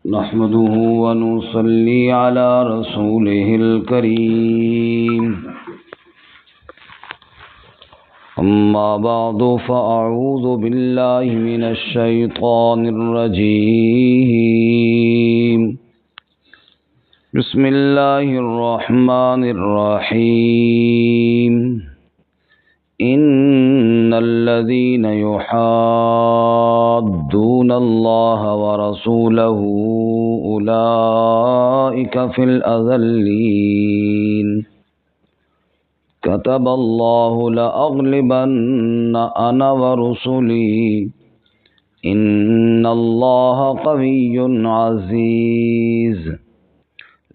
نحمده ونصلي على رسوله الكريم أما بعد فأعوذ بالله من الشيطان الرجيم بسم الله الرحمن الرحيم إن الذين يحادون الله ورسوله أولئك في الأذلين كتب الله لأغلبن أنا ورسلي إن الله قوي عزيز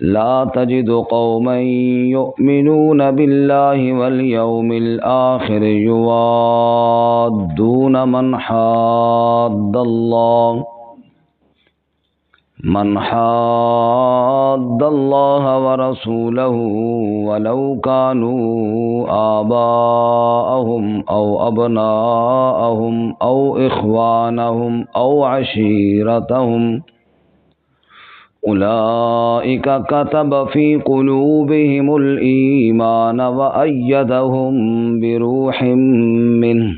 لا تجد قوما يؤمنون بالله واليوم الآخر يوادون من حاد الله ورسوله ولو كانوا آباءهم أو أبناءهم أو إخوانهم أو عشيرتهم أولئك كتب في قلوبهم الإيمان وأيدهم بروح منه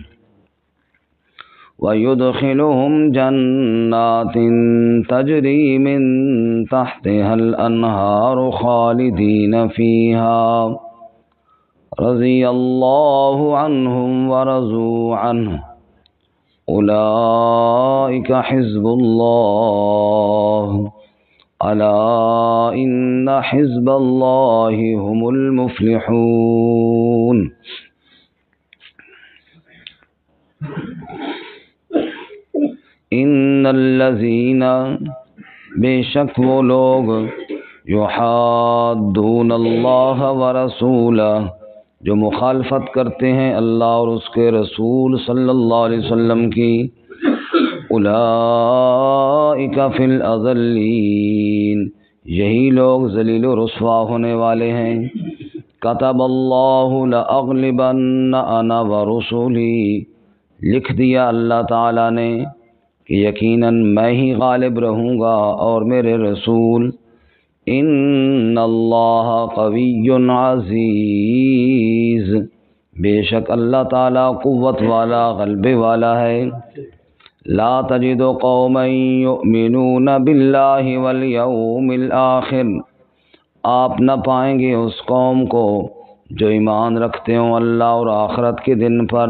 ويدخلهم جنات تجري من تحتها الأنهار خالدين فيها رضي الله عنهم ورضوا عنه أولئك حزب الله ألا إن حزب الله هم المفلحون ان الذین بے شک وہ لوگ یحادون اللہ ورسولہ جو مخالفت کرتے ہیں اللہ اور اس کے رسول صلی اللہ علیہ وسلم کی اولئک فی الاذلین یہی لوگ ذلیل و رسوا ہونے والے ہیں کتب اللہ لأغلبن انا ورسلی لکھ دیا اللہ تعالیٰ نے کہ یقیناً میں ہی غالب رہوں گا اور میرے رسول ان اللہ قوی عزیز بے شک اللہ تعالیٰ قوت والا غلبے والا ہے لا تجد قوما یؤمنون باللہ والیوم الآخر آپ نہ پائیں گے اس قوم کو جو ایمان رکھتے ہوں اللہ اور آخرت کے دن پر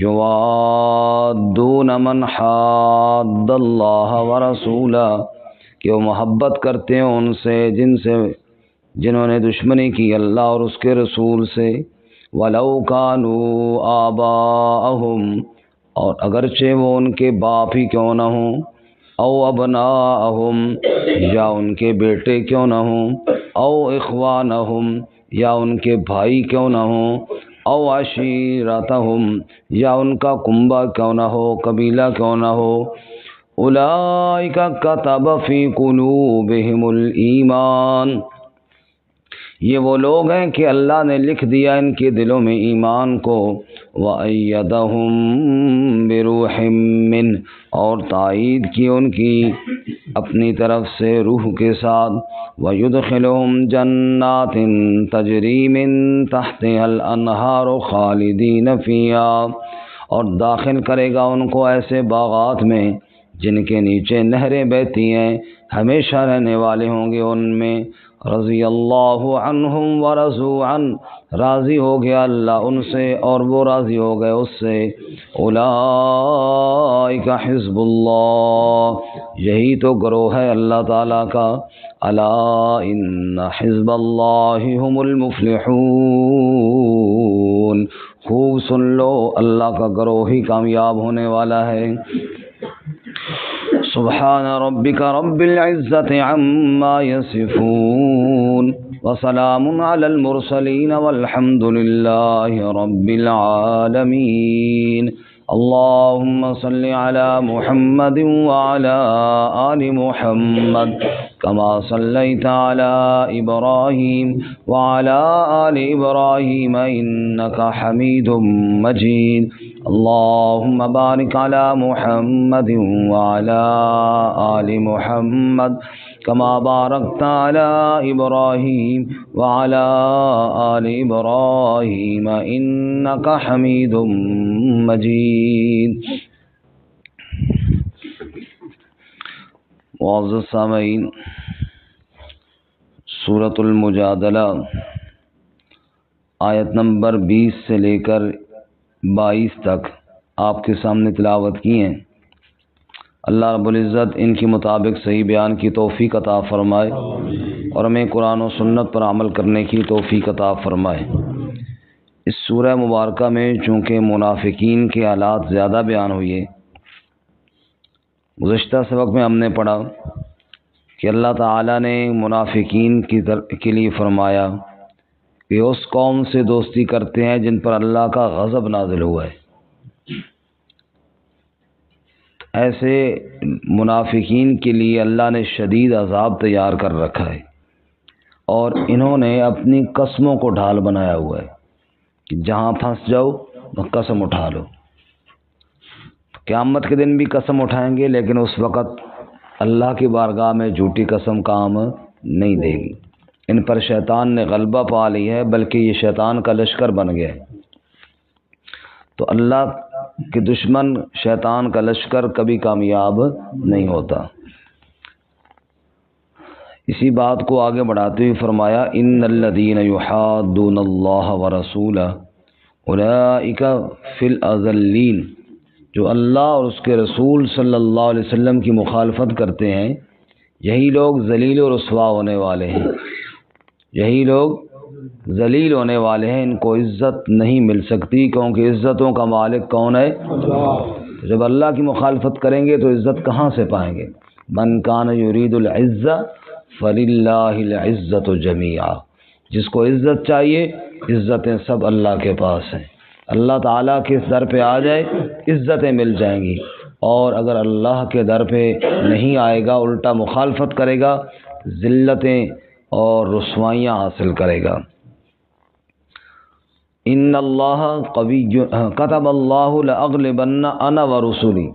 یوادون من حاد اللہ ورسولہ کہ وہ محبت کرتے ہیں ان سے جنہوں نے دشمنی کی اللہ اور اس کے رسول سے ولو کانوا آباءہم اور اگرچہ وہ ان کے باپ ہی کیوں نہ ہوں او ابناءہم یا ان کے بیٹے کیوں نہ ہوں او اخوانہم یا ان کے بھائی کیوں نہ ہوں او عشیرتہم یا ان کا کنبہ کیوں نہ ہو قبیلہ کیوں نہ ہو اولئک کتب فی قلوبہم الایمان یہ وہ لوگ ہیں کہ اللہ نے لکھ دیا ان کے دلوں میں ایمان کو وَأَيَّدَهُم بِرُوحٍ مِّنْهُ اور تائید کی ان کی اپنی طرف سے روح کے ساتھ وَيُدْخِلُهُمْ جَنَّاتٍ تَجْرِي مِن تَحْتِهَا الْأَنْهَارُ خَالِدِينَ فِيهَا اور داخل کرے گا ان کو ایسے باغات میں جن کے نیچے نہریں بہتی ہیں ہمیشہ رہنے والے ہوں گے ان میں رضی اللہ عنہم ورضوا عنہ راضی ہو گیا اللہ ان سے اور وہ راضی ہو گئے اس سے اولئک حزب اللہ یہی تو گروہ ہے اللہ تعالیٰ کا الا ان حزب اللہ هم المفلحون خوب سن لو اللہ کا گروہ ہی کامیاب ہونے والا ہے سبحان ربک رب العزت عما یصفون وسلام علی المرسلین والحمد للہ رب العالمین اللهم صل على محمد وعلى آل محمد كما صليت على إبراهيم وعلى آل إبراهيم إنك حميد مجيد اللهم بارك على محمد وعلى آل محمد كما باركت على إبراهيم وعلى آل إبراهيم إنك حميد مجيد۔ معزز سامعین، سورۃ المجادلہ آیت نمبر 20 سے لے کر 22 تک آپ کے سامنے تلاوت کی ہیں۔ اللہ رب العزت ان کے مطابق صحیح بیان کی توفیق عطا فرمائے اور ہمیں قرآن و سنت پر عمل کرنے کی توفیق عطا فرمائے۔ اس سورہ مبارکہ میں چونکہ منافقین کے حالات زیادہ بیان ہوئے، گزشتہ سبق میں ہم نے پڑھا کہ اللہ تعالیٰ نے منافقین کے لیے فرمایا کہ اس قوم سے دوستی کرتے ہیں جن پر اللہ کا غضب نازل ہوا ہے۔ ایسے منافقین کے لیے اللہ نے شدید عذاب تیار کر رکھا ہے، اور انہوں نے اپنی قسموں کو ڈھال بنایا ہوا ہے کہ جہاں پھنس جاؤ قسم اٹھا لو۔ قیامت کے دن بھی قسم اٹھائیں گے، لیکن اس وقت اللہ کی بارگاہ میں جھوٹی قسم کام نہیں دے گی۔ ان پر شیطان نے غلبہ پا لی ہے، بلکہ یہ شیطان کا لشکر بن گیا ہے۔ تو اللہ کے دشمن شیطان کا لشکر کبھی کامیاب نہیں ہوتا۔ اسی بات کو آگے بڑھاتے ہوئے فرمایا ان الذین یحادون اللہ ورسولہ اولئک فی الاذلین، جو اللہ اور اس کے رسول صلی اللہ علیہ وسلم کی مخالفت کرتے ہیں، یہی لوگ ذلیل و رسوا ہونے والے ہیں، یہی لوگ ذلیل ہونے والے ہیں، ان کو عزت نہیں مل سکتی، کیونکہ عزتوں کا مالک کون ہے؟ اللہ۔ جب اللہ کی مخالفت کریں گے تو عزت کہاں سے پائیں گے؟ من کان یرید العزہ فللہ العزۃ جمیعا، جس کو عزت چاہیے، عزتیں سب اللہ کے پاس ہیں۔ اللہ تعالیٰ کے در پہ آ جائے عزتیں مل جائیں گی، اور اگر اللہ کے در پہ نہیں آئے گا، الٹا مخالفت کرے گا، ذلتیں اور رسوائیاں حاصل کرے گا۔ ان اللہ قوی کتب اللہ لاغلبن انا ورسلی،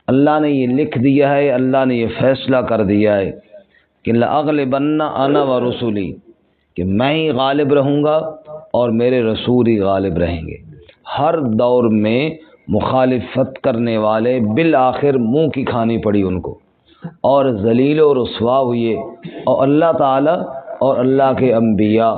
اللہ نے یہ لکھ دیا ہے، اللہ نے یہ فیصلہ کر دیا ہے کہ لاغلبن انا ورسلی، کہ میں ہی غالب رہوں گا اور میرے رسول ہی غالب رہیں گے۔ ہر دور میں مخالفت کرنے والے بالآخر منہ کی کھانی پڑی ان کو، اور ذلیل و رسوا ہوئے، اور اللہ تعالیٰ اور اللہ کے انبیاء،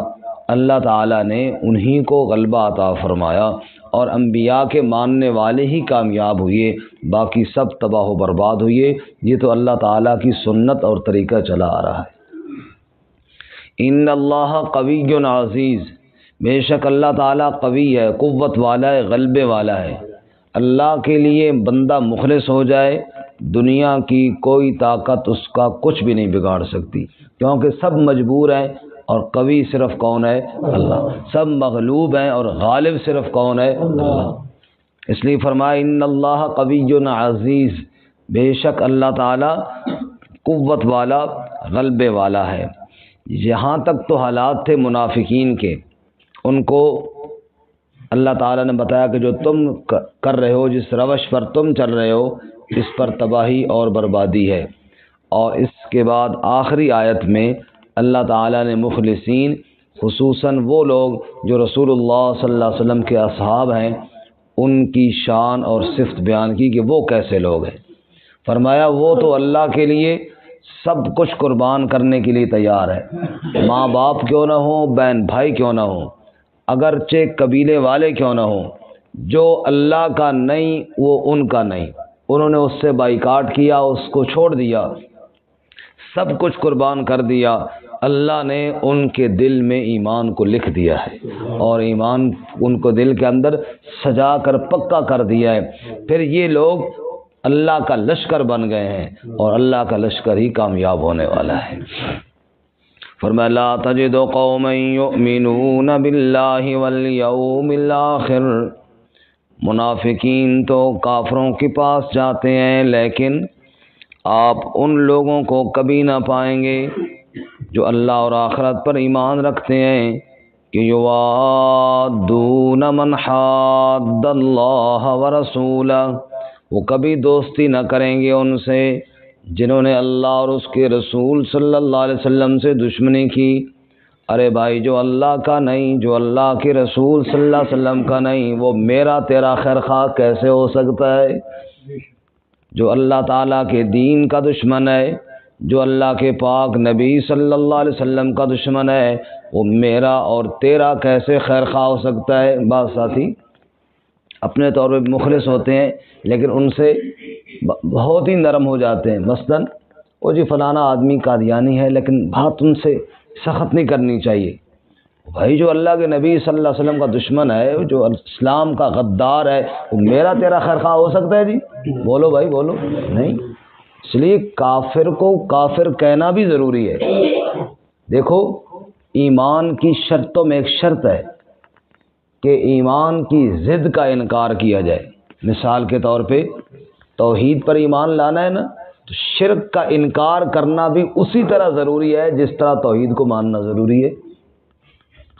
اللہ تعالیٰ نے انہی کو غلبہ عطا فرمایا، اور انبیاء کے ماننے والے ہی کامیاب ہوئے، باقی سب تباہ و برباد ہوئے۔ یہ تو اللہ تعالیٰ کی سنت اور طریقہ چلا آ رہا ہے۔ ان اللہ قوی عزیز، بے شک اللہ تعالیٰ قوی ہے، قوت والا ہے، غلبے والا ہے۔ اللہ کے لیے بندہ مخلص ہو جائے، دنیا کی کوئی طاقت اس کا کچھ بھی نہیں بگاڑ سکتی، کیونکہ سب مجبور ہیں، اور قوی صرف کون ہے؟ اللہ۔ سب مغلوب ہیں، اور غالب صرف کون ہے؟ اللہ۔ اس لیے فرمایا ان اللہ قوی عزیز، بے شک اللہ تعالیٰ قوت والا، غلبے والا ہے۔ یہاں تک تو حالات تھے منافقین کے، ان کو اللہ تعالیٰ نے بتایا کہ جو تم کر رہے ہو، جس روش پر تم چل رہے ہو، اس پر تباہی اور بربادی ہے۔ اور اس کے بعد آخری آیت میں اللہ تعالیٰ نے مخلصین، خصوصاً وہ لوگ جو رسول اللہ صلی اللہ علیہ وسلم کے اصحاب ہیں، ان کی شان اور صفت بیان کی کہ وہ کیسے لوگ ہیں۔ فرمایا وہ تو اللہ کے لیے سب کچھ قربان کرنے کے لیے تیار ہے، ماں باپ کیوں نہ ہوں، بہن بھائی کیوں نہ ہوں، اگرچہ قبیلے والے کیوں نہ ہوں، جو اللہ کا نہیں وہ ان کا نہیں، انہوں نے اس سے بائیکاٹ کیا، اس کو چھوڑ دیا، سب کچھ قربان کر دیا، اللہ نے ان کے دل میں ایمان کو لکھ دیا ہے، اور ایمان ان کو دل کے اندر سجا کر پکا کر دیا ہے۔ پھر یہ لوگ اللہ کا لشکر بن گئے ہیں، اور اللہ کا لشکر ہی کامیاب ہونے والا ہے۔ فرمایا لا تجد قوما یؤمنون باللہ والیوم الآخر، منافقین تو کافروں کے پاس جاتے ہیں، لیکن آپ ان لوگوں کو کبھی نہ پائیں گے جو اللہ اور آخرت پر ایمان رکھتے ہیں کہ یوادون من حاد اللہ ورسولہ، وہ کبھی دوستی نہ کریں گے ان سے جنہوں نے اللہ اور اس کے رسول صلی اللہ علیہ وسلم سے دشمنی کی۔ ارے بھائی، جو اللہ کا نہیں، جو اللہ کے رسول صلی اللہ علیہ وسلم کا نہیں، وہ میرا تیرا خیر خواہ کیسے ہو سکتا ہے؟ جو اللہ تعالیٰ کے دین کا دشمن ہے، جو اللہ کے پاک نبی صلی اللہ علیہ وسلم کا دشمن ہے، وہ میرا اور تیرا کیسے خیر خواہ ہو سکتا ہے؟ بعض ساتھی اپنے طور پہ مخلص ہوتے ہیں لیکن ان سے بہت ہی نرم ہو جاتے ہیں۔ مثلاً وہ جی فلانا آدمی قادیانی ہے لیکن بات ان سے سخت نہیں کرنی چاہیے۔ بھائی، جو اللہ کے نبی صلی اللہ علیہ وسلم کا دشمن ہے، جو اسلام کا غدار ہے، وہ میرا تیرا خیر خواہ ہو سکتا ہے جی؟ بولو بھائی، بولو۔ نہیں۔ اس لیے کافر کو کافر کہنا بھی ضروری ہے۔ دیکھو، ایمان کی شرطوں میں ایک شرط ہے کہ ایمان کی ضد کا انکار کیا جائے۔ مثال کے طور پہ توحید پر ایمان لانا ہے نا، تو شرک کا انکار کرنا بھی اسی طرح ضروری ہے جس طرح توحید کو ماننا ضروری ہے۔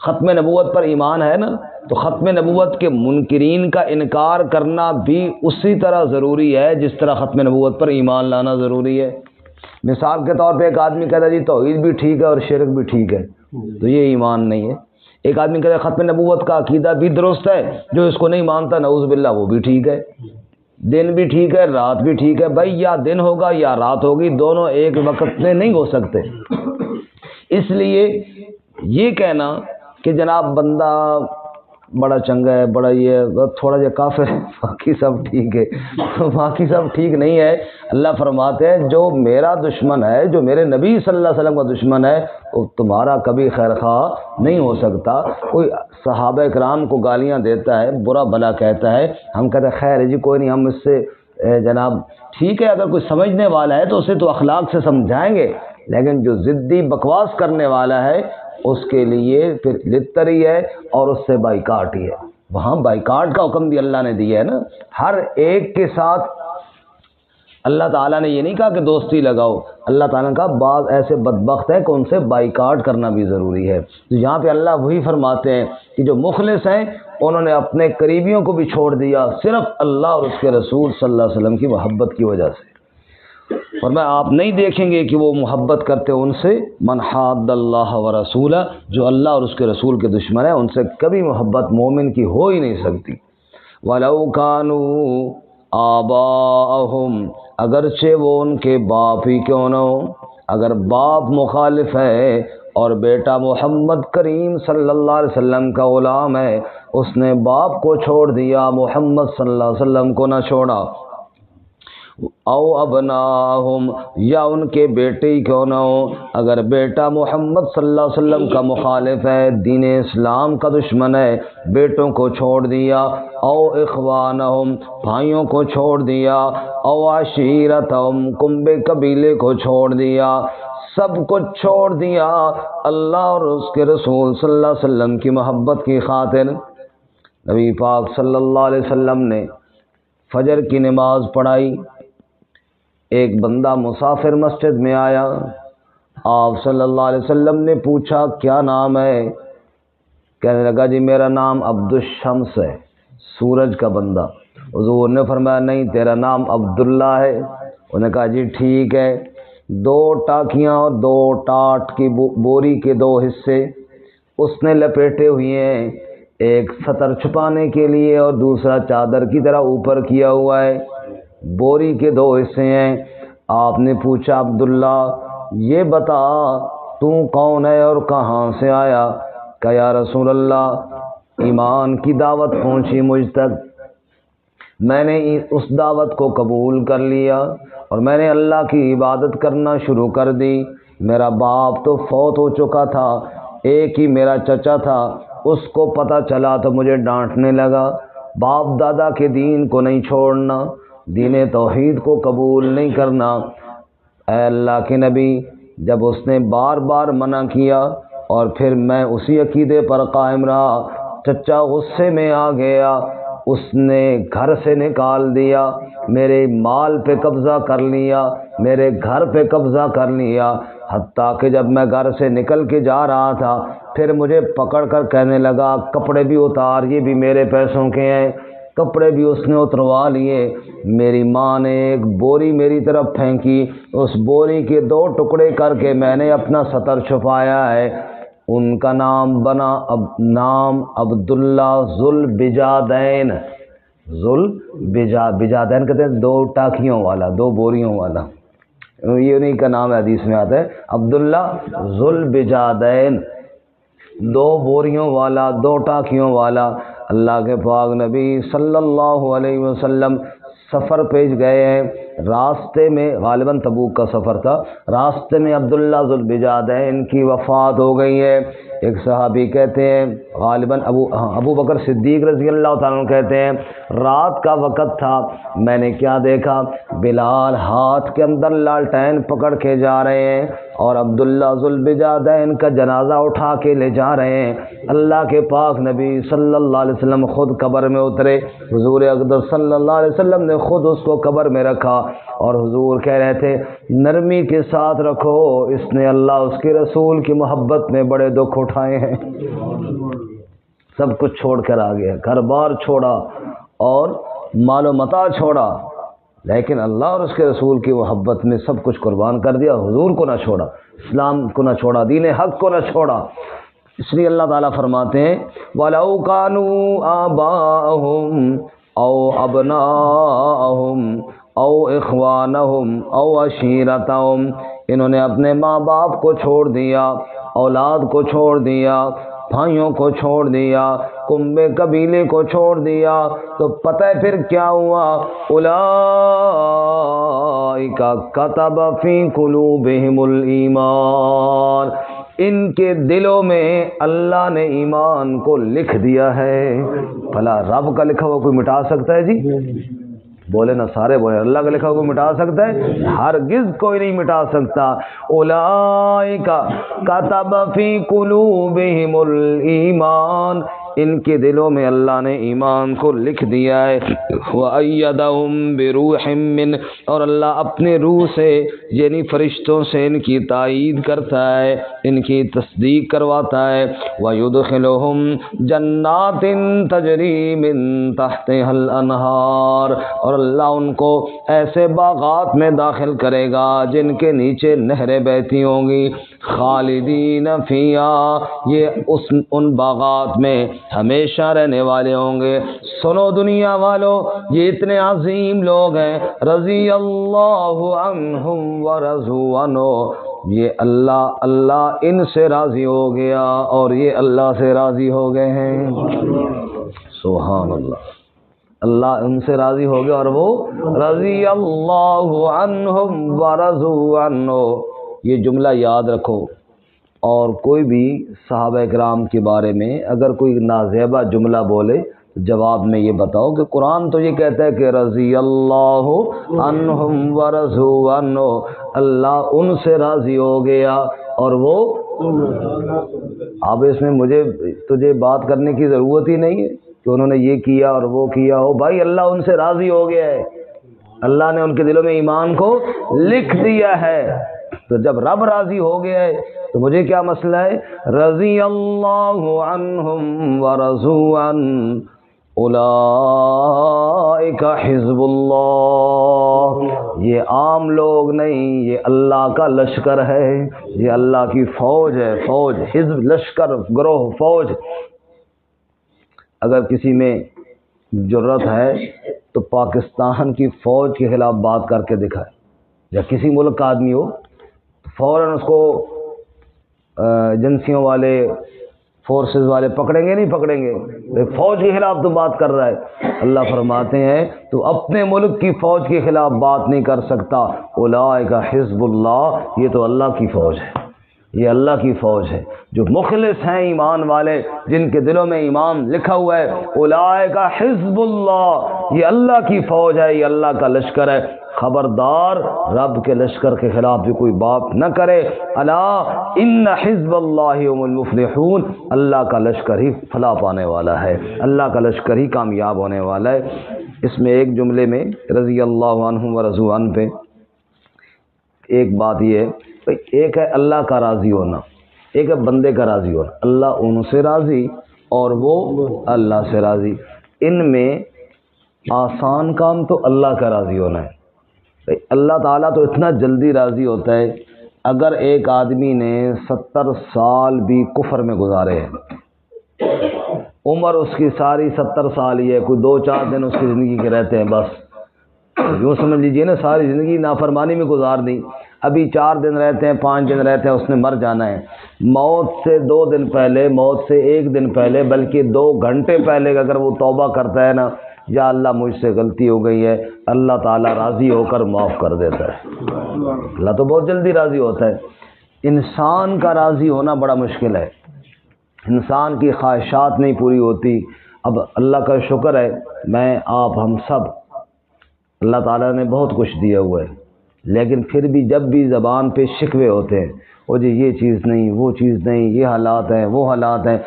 ختم نبوت پر ایمان ہے نا، تو ختم نبوت کے منکرین کا انکار کرنا بھی اسی طرح ضروری ہے جس طرح ختم نبوت پر ایمان لانا ضروری ہے۔ مثال کے طور پہ ایک آدمی کہتا ہے جی توحید بھی ٹھیک ہے اور شرک بھی ٹھیک ہے، تو یہ ایمان نہیں ہے۔ ایک آدمی کہتا ہے ختم نبوت کا عقیدہ بھی درست ہے، جو اس کو نہیں مانتا نعوذ باللہ وہ بھی ٹھیک ہے، دن بھی ٹھیک ہے رات بھی ٹھیک ہے۔ بھائی، یا دن ہوگا یا رات ہوگی، دونوں ایک وقت میں نہیں ہو سکتے۔ اس لیے یہ کہنا کہ جناب بندہ بڑا چنگا ہے، بڑا یہ تھوڑا جا کافر ہے، باقی سب ٹھیک ہے، باقی سب ٹھیک نہیں ہے۔ اللہ فرماتے ہیں جو میرا دشمن ہے، جو میرے نبی صلی اللہ علیہ وسلم کا دشمن ہے، وہ تمہارا کبھی خیر خواہ نہیں ہو سکتا۔ کوئی صحابہ کرام کو گالیاں دیتا ہے، برا بھلا کہتا ہے، ہم کہتے ہیں خیر جی کوئی نہیں، ہم اس سے جناب ٹھیک ہے، اگر کوئی سمجھنے والا ہے تو اسے تو اخلاق سے سمجھائیں گے، لیکن جو ضدی بکواس کرنے والا ہے اس کے لیے پھر لتری ہے اور اس سے بائیکاٹ ہی ہے۔ وہاں بائیکاٹ کا حکم بھی اللہ نے دیا ہے نا۔ ہر ایک کے ساتھ اللہ تعالیٰ نے یہ نہیں کہا کہ دوستی لگاؤ، اللہ تعالیٰ نے کہا بعض ایسے بدبخت ہیں کہ ان سے بائیکاٹ کرنا بھی ضروری ہے۔ تو یہاں پہ اللہ وہی فرماتے ہیں کہ جو مخلص ہیں انہوں نے اپنے قریبیوں کو بھی چھوڑ دیا صرف اللہ اور اس کے رسول صلی اللہ علیہ وسلم کی محبت کی وجہ سے۔ اور میں آپ نہیں دیکھیں گے کہ وہ محبت کرتے ان سے، من حاد اللہ ورسولہ، جو اللہ اور اس کے رسول کے دشمن ہیں ان سے کبھی محبت مومن کی ہو ہی نہیں سکتی۔ وَلَوْ كَانُوا آبَاءَهُمْ، اگرچہ وہ ان کے باپ ہی کیوں نہ ہو۔ اگر باپ مخالف ہے اور بیٹا محمد کریم صلی اللہ علیہ وسلم کا غلام ہے، اس نے باپ کو چھوڑ دیا، محمد صلی اللہ علیہ وسلم کو نہ چھوڑا، او ابناہم، یا ان کے بیٹے ہی کیوں نہ ہو۔ اگر بیٹا محمد صلی اللہ علیہ وسلم کا مخالف ہے، دین اسلام کا دشمن ہے، بیٹوں کو چھوڑ دیا، او اخوانہم، بھائیوں کو چھوڑ دیا، او عشیرتہم، کنبے قبیلے کو چھوڑ دیا، سب کچھ چھوڑ دیا اللہ اور اس کے رسول صلی اللہ علیہ وسلم کی محبت کی خاطر۔ نبی پاک صلی اللہ علیہ وسلم نے فجر کی نماز پڑھائی، ایک بندہ مسافر مسجد میں آیا، آپ صلی اللہ علیہ وسلم نے پوچھا کیا نام ہے؟ کہنے لگا جی میرا نام عبد الشمس ہے، سورج کا بندہ۔ حضور نے فرمایا نہیں، تیرا نام عبداللہ ہے۔ انہوں نے کہا جی ٹھیک ہے۔ 2 ٹاکیاں اور 2 ٹاٹ کی بوری کے 2 حصے اس نے لپیٹے ہوئے ہیں، ایک سطر چھپانے کے لیے اور دوسرا چادر کی طرح اوپر کیا ہوا ہے، بوری کے 2 حصے ہیں۔ آپ نے پوچھا عبداللہ یہ بتا تو کون ہے اور کہاں سے آیا؟ کہ یا رسول اللہ ایمان کی دعوت پہنچی مجھ تک، میں نے اس دعوت کو قبول کر لیا اور میں نے اللہ کی عبادت کرنا شروع کر دی۔ میرا باپ تو فوت ہو چکا تھا، ایک ہی میرا چچا تھا، اس کو پتہ چلا تو مجھے ڈانٹنے لگا، باپ دادا کے دین کو نہیں چھوڑنا، دین توحید کو قبول نہیں کرنا۔ اے اللہ کے نبی، جب اس نے بار بار منع کیا اور پھر میں اسی عقیدے پر قائم رہا، چچا غصے میں آ گیا، اس نے گھر سے نکال دیا، میرے مال پہ قبضہ کر لیا، میرے گھر پہ قبضہ کر لیا، حتیٰ کہ جب میں گھر سے نکل کے جا رہا تھا پھر مجھے پکڑ کر کہنے لگا کپڑے بھی اتار، یہ بھی میرے پیسوں کے ہیں۔ کپڑے بھی اس نے اتروا لیے۔ میری ماں نے ایک بوری میری طرف پھینکی، اس بوری کے 2 ٹکڑے کر کے میں نے اپنا سطر چھپایا ہے۔ ان کا نام بنا نام عبداللہ ذوالبجادین۔ بجادین کہتے ہیں 2 ٹاکیوں والا، 2 بوریوں والا، یہ انہیں کا نام حدیث میں آتا ہے، عبداللہ ذوالبجادین، 2 بوریوں والا، 2 ٹاکیوں والا۔ اللہ کے پاک نبی صلی اللہ علیہ وسلم سفر پہ گئے ہیں، راستے میں غالباً تبوک کا سفر تھا، راستے میں عبداللہ ذوالبجادین کی وفات ہو گئی ہے۔ ایک صحابی کہتے ہیں غالباً ابو بکر صدیق رضی اللہ تعالیٰ عنہ کہتے ہیں رات کا وقت تھا، میں نے کیا دیکھا، بلال ہاتھ کے اندر لالٹین پکڑ کے جا رہے ہیں اور عبداللہ ذوالبجادین کا جنازہ اٹھا کے لے جا رہے ہیں۔ اللہ کے پاک نبی صلی اللہ علیہ وسلم خود قبر میں اترے، حضور اقدس صلی اللہ علیہ وسلم نے خود اس کو قبر میں رکھا اور حضور کہہ رہے تھے نرمی کے ساتھ رکھو، اس نے اللہ اس کے رسول کی محبت میں بڑے دکھ اٹھائے ہیں۔ سب کچھ چھوڑ کر آ گیا، گھر بار چھوڑا اور مال و متاع چھوڑا، لیکن اللہ اور اس کے رسول کی محبت میں سب کچھ قربان کر دیا، حضور کو نہ چھوڑا، اسلام کو نہ چھوڑا، دین حق کو نہ چھوڑا۔ اس لیے اللہ تعالیٰ فرماتے ہیں وَلَوْ كَانُوا آبَاءَهُمْ أَوْ أَبْنَاءَهُمْ أَوْ إِخْوَانَهُمْ أَوْ عَشِيرَتَهُمْ، انہوں نے اپنے ماں باپ کو چھوڑ دیا، اولاد کو چھوڑ دیا، بھائیوں کو چھوڑ دیا، کنبے قبیلے کو چھوڑ دیا، تو پتہ ہے پھر کیا ہوا، اولئک کتب فی قلوبہم الایمان، ان کے دلوں میں اللہ نے ایمان کو لکھ دیا ہے۔ بھلا رب کا لکھا ہوا کوئی مٹا سکتا ہے جی؟ بولے نا سارے بولے، اللہ کا لکھا ہوا کوئی مٹا سکتا ہے؟ ہرگز کوئی نہیں مٹا سکتا۔ اولئک کتب فی قلوبہم الایمان، ان کے دلوں میں اللہ نے ایمان کو لکھ دیا ہے۔ وَأَيَّدَهُمْ بِرُوحٍ مِّنْهُ، اور اللہ اپنے روح سے یعنی فرشتوں سے ان کی تائید کرتا ہے، ان کی تصدیق کرواتا ہے۔ وَيُدْخِلُهُمْ جَنَّاتٍ تَجْرِي مِن تَحْتِهَا الْأَنْهَارُ، اور اللہ ان کو ایسے باغات میں داخل کرے گا جن کے نیچے نہریں بہتی ہوں گی، خالدین فیہا، یہ ان باغات میں ہمیشہ رہنے والے ہوں گے۔ سنو دنیا والوں، یہ اتنے عظیم لوگ ہیں، رضی اللہ عنہم ورضوا عنہ، یہ اللہ ان سے راضی ہو گیا اور یہ اللہ سے راضی ہو گئے ہیں۔ سبحان اللہ، اللہ ان سے راضی ہو گیا اور وہ رضی اللہ عنہم ورضوا عنہ۔ یہ جملہ یاد رکھو، اور کوئی بھی صحابہ کرام کے بارے میں اگر کوئی نازیبہ جملہ بولے جواب میں یہ بتاؤ کہ قرآن تو یہ کہتا ہے کہ رضی اللہ عنہم ورضوا عنہ، اللہ ان سے راضی ہو گیا اور وہ، اب اس میں تجھے بات کرنے کی ضرورت ہی نہیں ہے کہ انہوں نے یہ کیا اور وہ کیا ہو، بھائی اللہ ان سے راضی ہو گیا ہے، اللہ نے ان کے دلوں میں ایمان کو لکھ دیا ہے۔ تو جب رب راضی ہو گیا ہے تو مجھے کیا مسئلہ ہے؟ رضی اللہ عنہم ورضوا عنہ اولئک حزب اللہ، یہ عام لوگ نہیں، یہ اللہ کا لشکر ہے، یہ اللہ کی فوج ہے، فوج، حزب، لشکر، گروہ، فوج۔ اگر کسی میں جرت ہے تو پاکستان کی فوج کے خلاف بات کر کے دکھائے، یا کسی ملک کا آدمی ہو فوراً اس کو ایجنسیوں والے، فورسز والے پکڑیں گے نہیں پکڑیں گے؟ فوج کے خلاف تو بات کر رہا ہے۔ اللہ فرماتے ہیں تو اپنے ملک کی فوج کے خلاف بات نہیں کر سکتا۔ اولئک حزب اللہ، یہ تو اللہ کی فوج ہے، یہ اللہ کی فوج ہے، جو مخلص ہیں ایمان والے، جن کے دلوں میں ایمان لکھا ہوا ہے۔ اولئک حزب اللہ، یہ اللہ کی فوج ہے، یہ اللہ کا لشکر ہے۔ خبردار رب کے لشکر کے خلاف بھی کوئی بات نہ کرے۔ الا ان حزب اللہ هم المفلحون، اللہ کا لشکر ہی فلاح پانے والا ہے، اللہ کا لشکر ہی کامیاب ہونے والا ہے۔ اس میں ایک جملے میں رضی اللہ عنہم ورضوا عنہ پہ ایک بات یہ ہے ایک ہے اللہ کا راضی ہونا، ایک ہے بندے کا راضی ہونا۔ اللہ ان سے راضی اور وہ اللہ سے راضی۔ ان میں آسان کام تو اللہ کا راضی ہونا ہے۔ اللہ تعالیٰ تو اتنا جلدی راضی ہوتا ہے، اگر ایک آدمی نے 70 سال بھی کفر میں گزارے ہیں، عمر اس کی ساری 70 سال ہی ہے، کوئی 2-4 دن اس کی زندگی کے رہتے ہیں، بس یوں سمجھ لیجئے نا ساری زندگی نافرمانی میں گزار دی، ابھی 4 دن رہتے ہیں، 5 دن رہتے ہیں، اس نے مر جانا ہے۔ موت سے 2 دن پہلے، موت سے 1 دن پہلے، بلکہ 2 گھنٹے پہلے اگر وہ توبہ کرتا ہے نا، یا اللہ مجھ سے غلطی ہو گئی ہے، اللہ تعالیٰ راضی ہو کر معاف کر دیتا ہے۔ اللہ تو بہت جلدی راضی ہوتا ہے۔ انسان کا راضی ہونا بڑا مشکل ہے، انسان کی خواہشات نہیں پوری ہوتی۔ اب اللہ کا شکر ہے، میں آپ ہم سب اللہ تعالیٰ نے بہت کچھ دیا ہوا ہے، لیکن پھر بھی جب بھی زبان پہ شکوے ہوتے ہیں، وہ جی یہ چیز نہیں، وہ چیز نہیں، یہ حالات ہیں، وہ حالات ہیں،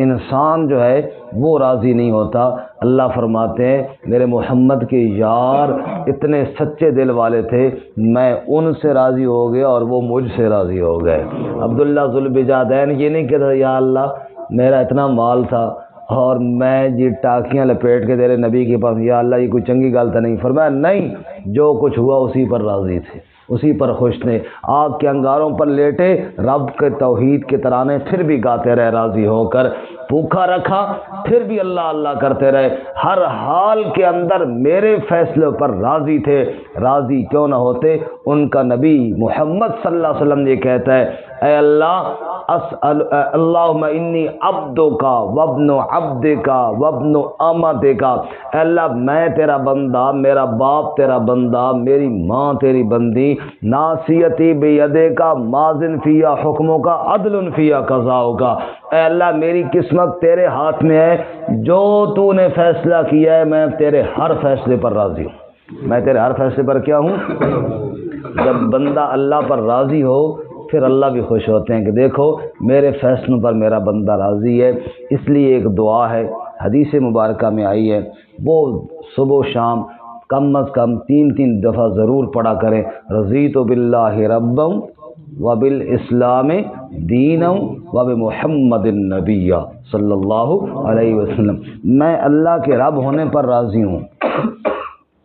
انسان جو ہے وہ راضی نہیں ہوتا۔ اللہ فرماتے ہیں میرے محمد کے یار اتنے سچے دل والے تھے، میں ان سے راضی ہو گیا اور وہ مجھ سے راضی ہو گئے۔ عبداللہ ذوالبجادین یہ نہیں کہتا یا اللہ میرا اتنا مال تھا اور میں جی ٹاکیاں لپیٹ کے تیرے نبی کے پاس، یا اللہ یہ کوئی چنگی گل تو نہیں۔ فرمایا نہیں، جو کچھ ہوا اسی پر راضی تھے، اسی پر خوش تھے۔ آگ کے انگاروں پر لیٹے رب کے توحید کے ترانے پھر بھی گاتے رہے راضی ہو کر، بھوکا رکھا پھر بھی اللہ اللہ کرتے رہے، ہر حال کے اندر میرے فیصلے پر راضی تھے۔ راضی کیوں نہ ہوتے؟ ان کا نبی محمد صلی اللہ علیہ وسلم یہ کہتا ہے اے اللہ اللہم انی عبدک وابن عبدک وابن امتک، اے اللہ میں تیرا بندہ، میرا باپ تیرا بندہ، میری ماں تیری بندی، ناصیتی بیدک ماضٍ فی حکمک عدل فی قضاؤک، اے اللہ میری قسمت تیرے ہاتھ میں ہے، جو تو نے فیصلہ کیا ہے میں تیرے ہر فیصلے پر راضی ہوں۔ میں تیرے ہر فیصلے پر کیا ہوں؟ جب بندہ اللہ پر راضی ہو پھر اللہ بھی خوش ہوتے ہیں کہ دیکھو میرے فیصلوں پر میرا بندہ راضی ہے۔ اس لیے ایک دعا ہے حدیث مبارکہ میں آئی ہے، وہ صبح و شام کم از کم 3 دفعہ ضرور پڑھا کریں، رضیت باللہ ربا وبالاسلام دینا وبمحمد النبی صلی اللہ علیہ وسلم۔ میں اللہ کے رب ہونے پر راضی ہوں،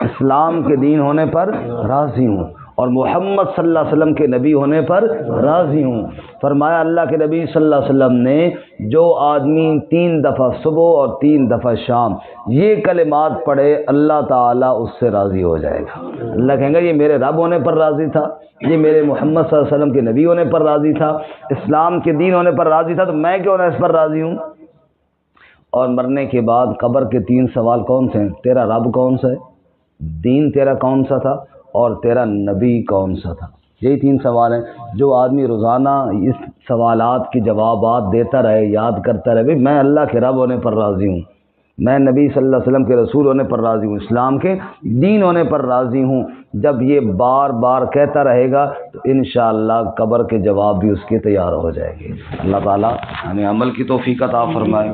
اسلام کے دین ہونے پر راضی ہوں، اور محمد صلی اللہ علیہ وسلم کے نبی ہونے پر راضی ہوں۔ فرمایا اللہ کے نبی صلی اللہ علیہ وسلم نے جو آدمی 3 دفعہ صبح اور 3 دفعہ شام یہ کلمات پڑھے اللہ تعالیٰ اس سے راضی ہو جائے گا۔ اللہ کہیں گا یہ میرے رب ہونے پر راضی تھا، یہ میرے محمد صلی اللہ علیہ وسلم کے نبی ہونے پر راضی تھا، اسلام کے دین ہونے پر راضی تھا، تو میں کیوں نہ اس پر راضی ہوں۔ اور مرنے کے بعد قبر کے 3 سوال کون سے ہیں؟ تیرا رب کون سا ہے، دین تیرا کون سا تھا، اور تیرا نبی کون سا تھا۔ یہی 3 سوال ہیں۔ جو آدمی روزانہ اس سوالات کے جوابات دیتا رہے، یاد کرتا رہے، بھئی میں اللہ کے رب ہونے پر راضی ہوں، میں نبی صلی اللہ علیہ وسلم کے رسول ہونے پر راضی ہوں، اسلام کے دین ہونے پر راضی ہوں، جب یہ بار بار کہتا رہے گا تو انشاءاللہ قبر کے جواب بھی اس کے تیار ہو جائے گے۔ اللہ تعالیٰ ہمیں عمل کی توفیق عطا فرمائے۔